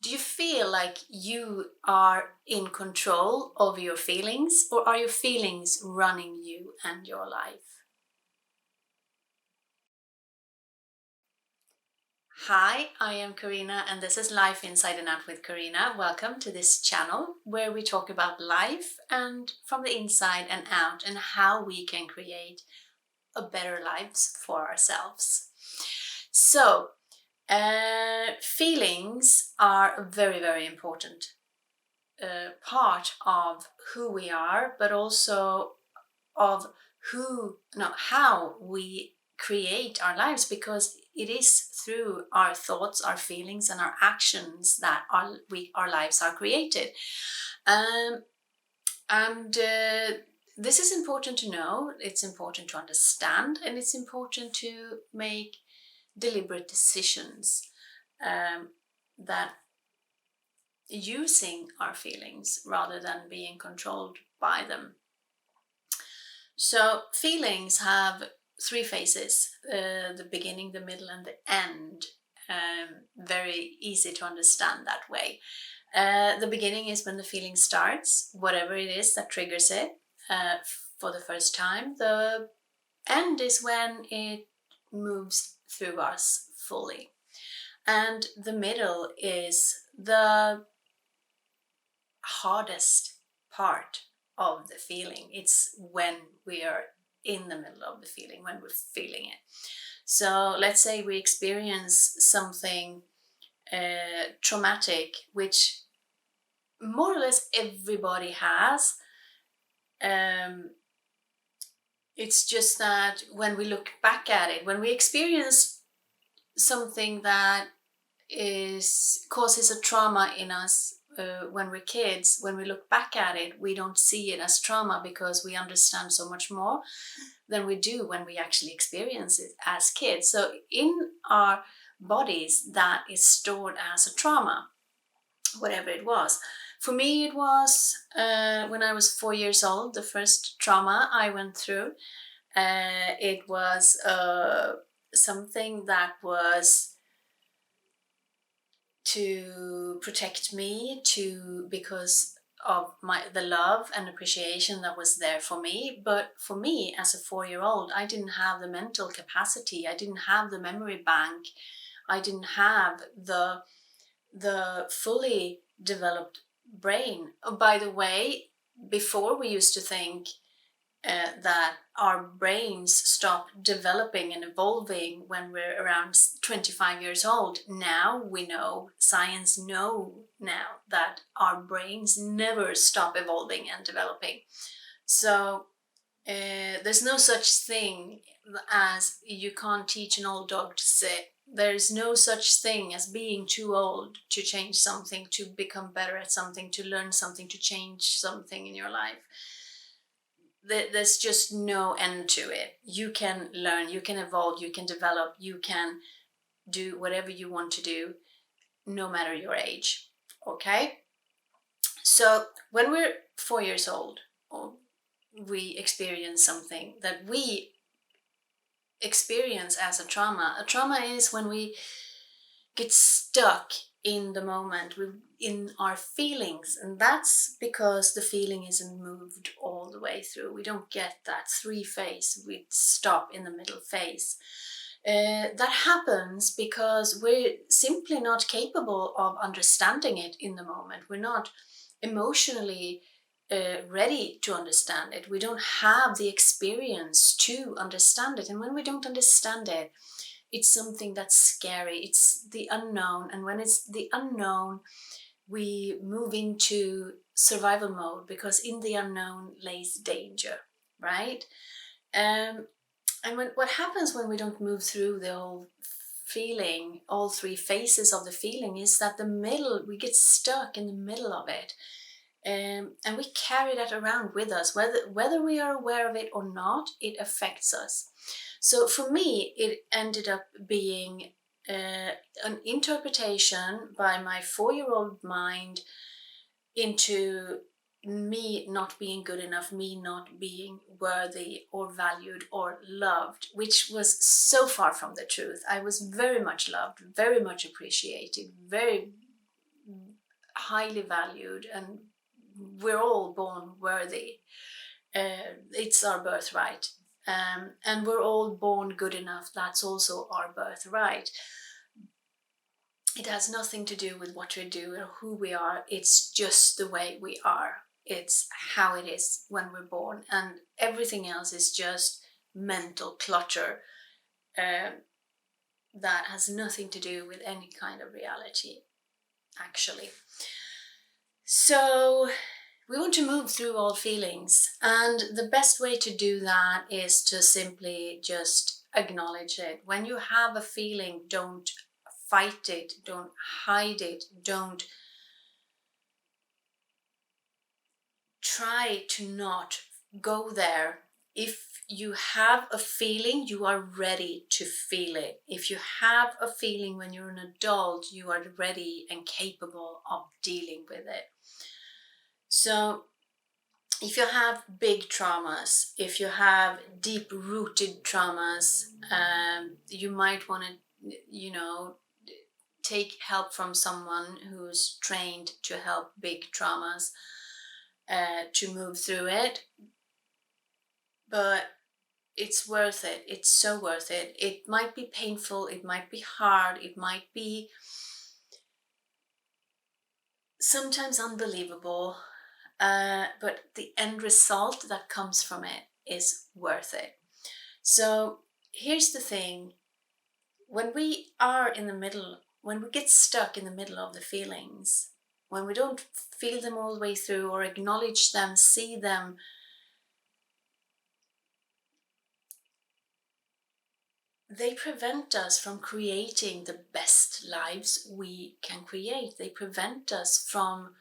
Do you feel like you are in control of your feelings, or are your feelings running you and your life? Hi, I am Carina, and this is Life Inside and Out with Carina. Welcome to this channel where we talk about life and from the inside and out, and how we can create a better lives for ourselves. So, feelings are a very, very important part of who we are, but also of how we create our lives, because it is through our thoughts, our feelings, and our actions that our lives are created. Um, and This is important to know, it's important to understand, and it's important to make deliberate decisions that using our feelings rather than being controlled by them. So feelings have three phases: the beginning, the middle, and the end. Very easy to understand that way. The beginning is when the feeling starts, whatever it is that triggers it for the first time. The end is when it moves through us fully. And the middle is the hardest part of the feeling. It's when we are in the middle of the feeling, when we're feeling it. So let's say we experience something traumatic, which more or less everybody has. It's just that when we look back at it, when we experience something that causes a trauma in us, when we're kids, when we look back at it, we don't see it as trauma because we understand so much more than we do when we actually experience it as kids. So in our bodies, that is stored as a trauma, whatever it was. For me, it was when I was 4 years old, the first trauma I went through. It was something that was to protect me, because of the love and appreciation that was there for me. But for me as a 4-year-old, I didn't have the mental capacity, I didn't have the memory bank, I didn't have the fully developed brain. Oh, by the way, before we used to think that our brains stop developing and evolving when we're around 25 years old. Now we know, science know now, that our brains never stop evolving and developing. So there's no such thing as you can't teach an old dog to sit. There's no such thing as being too old to change something, to become better at something, to learn something, to change something in your life. There's just no end to it. You can learn, you can evolve, you can develop, you can do whatever you want to do, no matter your age. Okay? So when we're 4 years old, we experience something that we experience as a trauma. A trauma is when we get stuck in the moment, in our feelings, and that's because the feeling isn't moved all the way through. We don't get that three phase, we stop in the middle phase. That happens because we're simply not capable of understanding it in the moment. We're not emotionally ready to understand it. We don't have the experience to understand it, and when we don't understand it, it's something that's scary. It's the unknown. And when it's the unknown, we move into survival mode, because in the unknown lays danger, right? And what happens when we don't move through the whole feeling, all three phases of the feeling, is that we get stuck in the middle of it. And we carry that around with us, whether we are aware of it or not. It affects us. So for me, it ended up being an interpretation by my 4-year-old mind into me not being good enough, me not being worthy or valued or loved, which was so far from the truth. I was very much loved, very much appreciated, very, highly valued, and we're all born worthy. It's our birthright. And we're all born good enough. That's also our birthright. It has nothing to do with what we do or who we are. It's just the way we are. It's how it is when we're born. And everything else is just mental clutter that has nothing to do with any kind of reality, actually. So we want to move through all feelings, and the best way to do that is to simply just acknowledge it. When you have a feeling, don't fight it, don't hide it, don't try to not go there. If you have a feeling, you are ready to feel it. If you have a feeling when you're an adult, you are ready and capable of dealing with it. So if you have big traumas, if you have deep-rooted traumas, you might want to, take help from someone who's trained to help big traumas to move through it. But it's worth it. It's so worth it. It might be painful, it might be hard, it might be sometimes unbelievable, but the end result that comes from it is worth it. So here's the thing. When we are in the middle, when we get stuck in the middle of the feelings, when we don't feel them all the way through or acknowledge them, see them, they prevent us from creating the best lives we can create. They prevent us from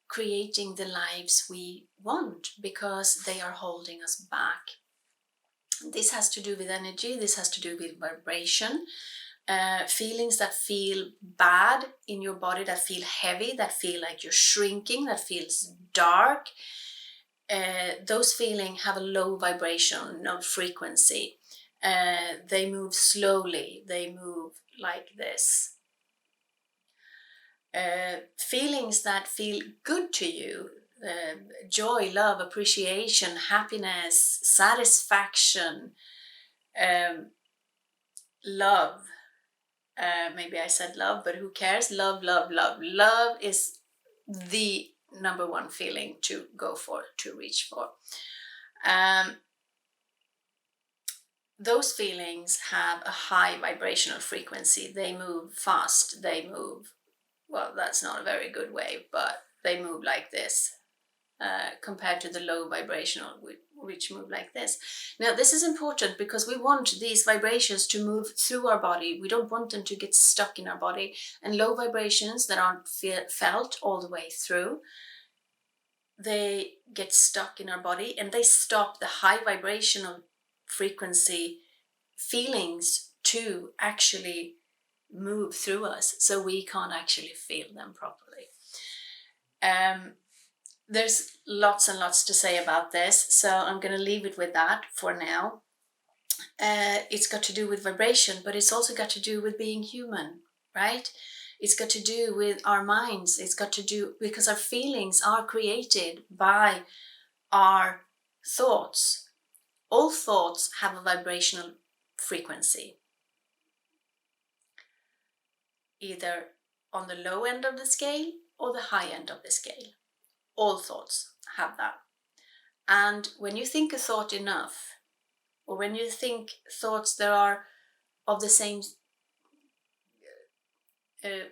creating the lives we want because they are holding us back. This has to do with energy, this has to do with vibration, feelings that feel bad in your body, that feel heavy, that feel like you're shrinking, that feels dark. Those feelings have a low vibration, no frequency. They move slowly, they move like this. Feelings that feel good to you, joy, love, appreciation, happiness, satisfaction, love. Maybe I said love, but who cares? Love, love, love. Love is the number one feeling to go for, to reach for. Those feelings have a high vibrational frequency. They move fast. They move, well, that's not a very good way, but they move like this compared to the low vibrational, which move like this. Now, this is important because we want these vibrations to move through our body. We don't want them to get stuck in our body. And low vibrations that aren't felt all the way through, they get stuck in our body and they stop the high vibrational frequency feelings to actually move through us, so we can't actually feel them properly. There's lots and lots to say about this, so I'm going to leave it with that for now. It's got to do with vibration, but it's also got to do with being human, right? It's got to do with our minds. It's got to do, because our feelings are created by our thoughts. All thoughts have a vibrational frequency, either on the low end of the scale or the high end of the scale. All thoughts have that. And when you think a thought enough, or when you think thoughts that are of the same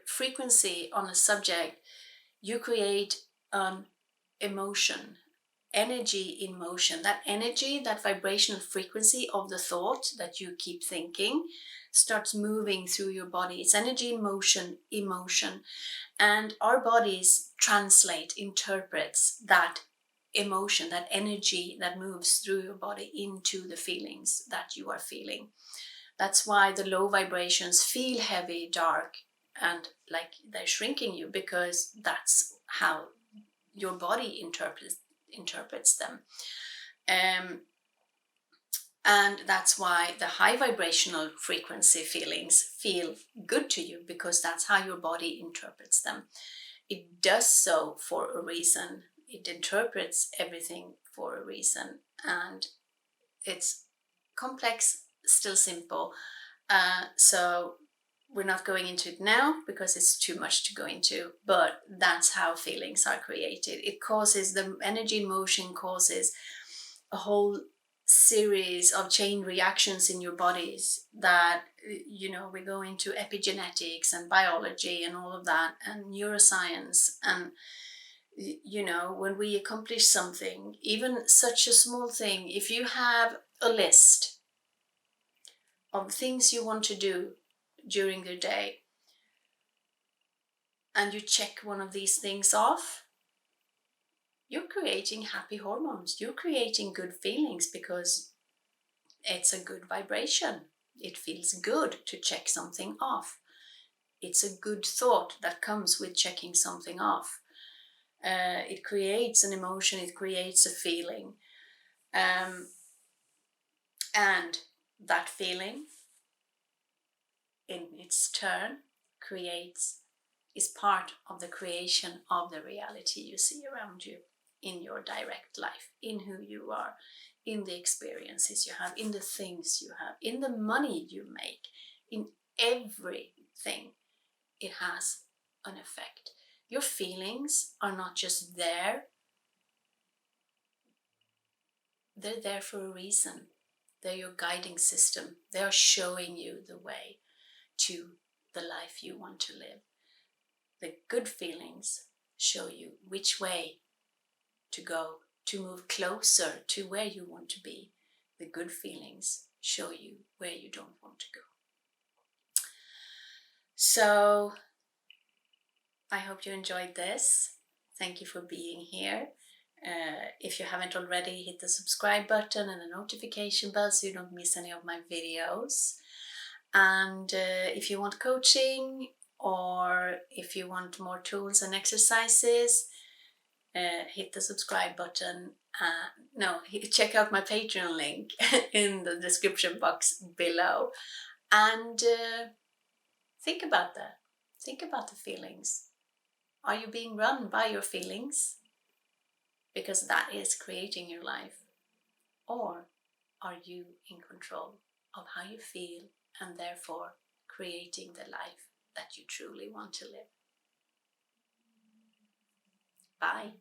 frequency on a subject, you create an emotion, energy in motion. That energy, that vibrational frequency of the thought that you keep thinking starts moving through your body. It's energy in motion, emotion. And our bodies translate, interprets that emotion, that energy that moves through your body into the feelings that you are feeling. That's why the low vibrations feel heavy, dark, and like they're shrinking you, because that's how your body interprets them. And that's why the high vibrational frequency feelings feel good to you, because that's how your body interprets them. it does so for a reason. It interprets everything for a reason, and it's complex, still simple. So we're not going into it now because it's too much to go into, but that's how feelings are created. It causes, the energy in motion causes a whole series of chain reactions in your bodies that, you know, we go into epigenetics and biology and all of that, and neuroscience. And you know, when we accomplish something, even such a small thing, if you have a list of things you want to do during the day and you check one of these things off, you're creating happy hormones. You're creating good feelings because it's a good vibration. It feels good to check something off. It's a good thought that comes with checking something off. It creates an emotion, it creates a feeling. And that feeling, in its turn, is part of the creation of the reality you see around you, in your direct life, in who you are, in the experiences you have, in the things you have, in the money you make, in everything. It has an effect. Your feelings are not just there, they're there for a reason. They're your guiding system. They are showing you the way to the life you want to live. The good feelings show you which way to go to move closer to where you want to be. The good feelings show you where you don't want to go. So I hope you enjoyed this. Thank you for being here. If you haven't already, hit the subscribe button and the notification bell so you don't miss any of my videos. And if you want coaching, or if you want more tools and exercises, hit the subscribe button. Check out my Patreon link in the description box below. And think about that. Think about the feelings. Are you being run by your feelings? Because that is creating your life. Or are you in control of how you feel and therefore creating the life that you truly want to live? Bye.